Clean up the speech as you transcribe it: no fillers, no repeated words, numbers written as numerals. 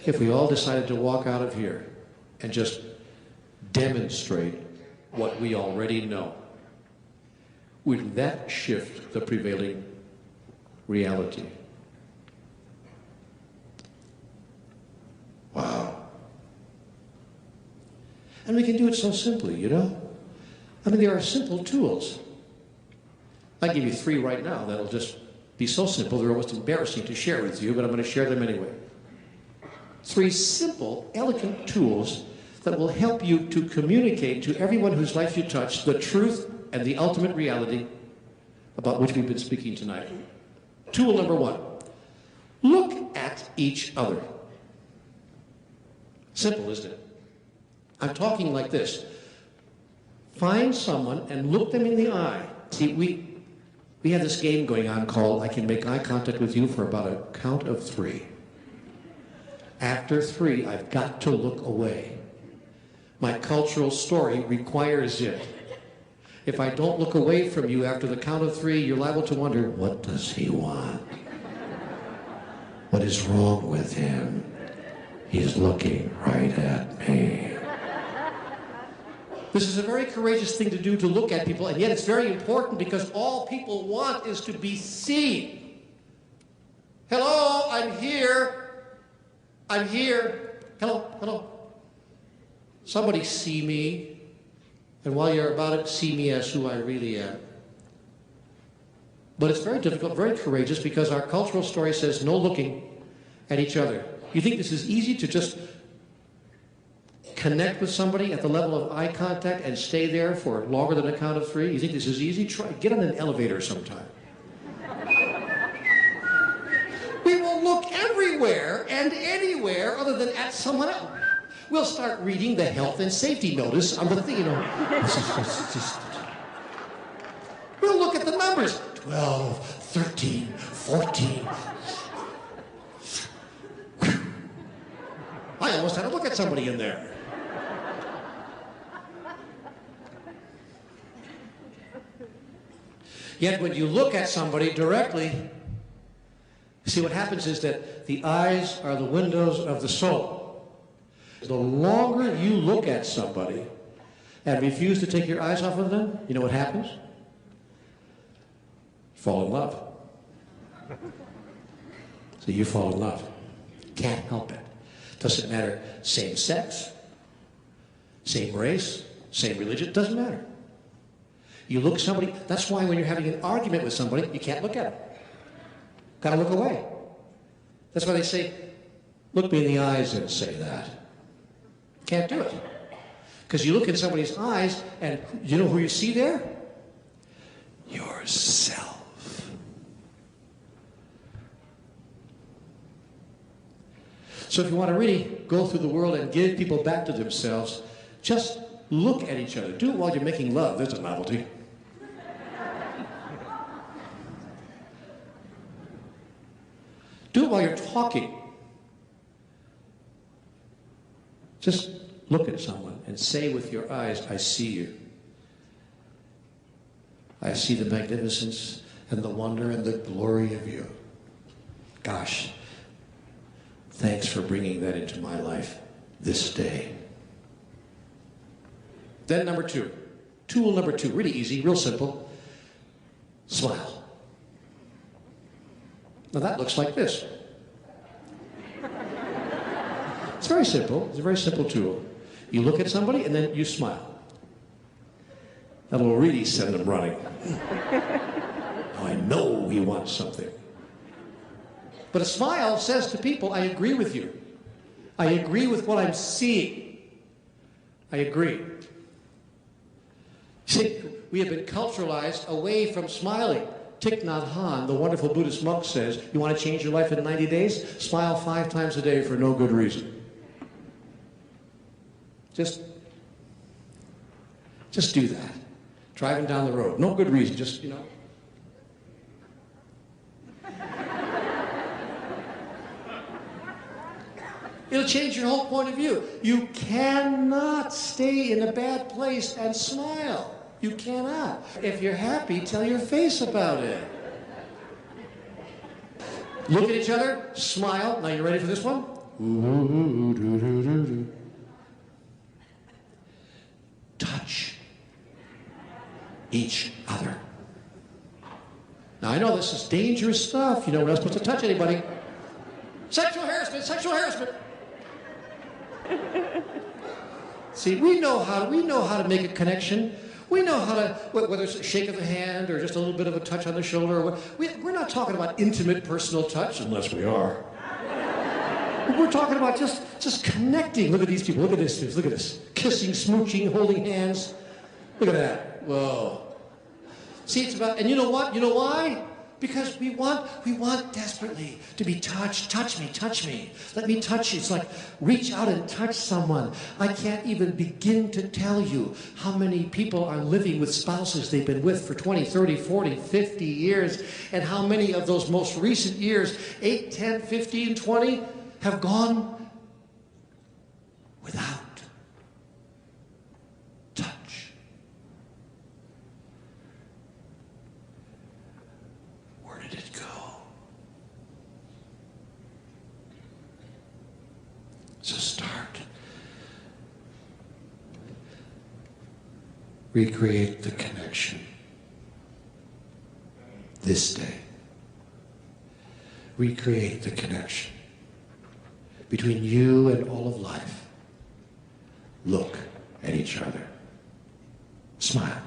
if we all decided to walk out of here and just demonstrate what we already know? Would that shift the prevailing reality? Wow. And we can do it so simply, you know? I mean, there are simple tools. I give you 3 right now that'll just be so simple they're almost embarrassing to share with you, but I'm going to share them anyway. 3 simple, elegant tools that will help you to communicate to everyone whose life you touch the truth and the ultimate reality about which we've been speaking tonight. Tool number 1, look at each other. Simple, isn't it? I'm talking like this. Find someone and look them in the eye. See, we have this game going on called I can make eye contact with you for about a count of 3. After 3, I've got to look away. My cultural story requires it. If I don't look away from you after the count of 3, you're liable to wonder, what does he want? What is wrong with him? He's looking right at me. This is a very courageous thing to do, to look at people, and yet it's very important because all people want is to be seen. Hello, I'm here. I'm here. Hello, hello. Somebody see me, and while you're about it, see me as who I really am. But it's very difficult, very courageous, because our cultural story says no looking at each other. You think this is easy to just connect with somebody at the level of eye contact and stay there for longer than a count of 3? You think this is easy? Try, get on an elevator sometime. We will look everywhere and anywhere other than at someone else. We'll start reading the health and safety notice on the thing, you know. We'll look at the numbers. 12, 13, 14. I almost had to look at somebody in there. Yet when you look at somebody directly, see what happens is that the eyes are the windows of the soul. The longer you look at somebody and refuse to take your eyes off of them, you know what happens? Fall in love. So you fall in love. Can't help it. Doesn't matter, same sex, same race, same religion, doesn't matter. You look at somebody, that's why when you're having an argument with somebody, you can't look at them. Gotta look away. That's why they say, look me in the eyes and say that. Can't do it. Because you look in somebody's eyes, and you know who you see there? Yourself. So if you want to really go through the world and give people back to themselves, just look at each other. Do it while you're making love. There's a novelty. Do it while you're talking. Just look at someone and say with your eyes, I see you. I see the magnificence and the wonder and the glory of you. Gosh, thanks for bringing that into my life this day. Then number 2, tool number 2, really easy, real simple, smile. Now that looks like this. It's very simple, it's a very simple tool. You look at somebody and then you smile. That'll really send them running. Now I know he wants something. But a smile says to people, I agree with you. I agree with what I'm seeing. I agree. See, we have been culturalized away from smiling. Thich Nhat Hanh, the wonderful Buddhist monk, says, you want to change your life in 90 days? Smile 5 times a day for no good reason. Just do that. Driving down the road. No good reason, just, you know. It'll change your whole point of view. You cannot stay in a bad place and smile. You cannot. If you're happy, tell your face about it. Look at each other, smile. Now you ready for this one? Ooh, doo, doo, doo, doo. Touch each other. Now, I know this is dangerous stuff. You know, we're not supposed to touch anybody. Sexual harassment, sexual harassment. See, we know how to make a connection. We know how to, whether it's a shake of the hand or just a little bit of a touch on the shoulder. We're not talking about intimate personal touch, unless we are. We're talking about just connecting. Look at these people. Look at this. Look at this. Kissing, smooching, holding hands. Look at that. Whoa. See, it's about, and you know what? You know why? Because we want desperately to be touched. Touch me, touch me. Let me touch you. It's like reach out and touch someone. I can't even begin to tell you how many people are living with spouses they've been with for 20, 30, 40, 50 years, and how many of those most recent years, 8, 10, 15, 20, have gone without touch. Where did it go? So start. Recreate the connection this day. Recreate the connection between you and all of life. Look at each other. Smile.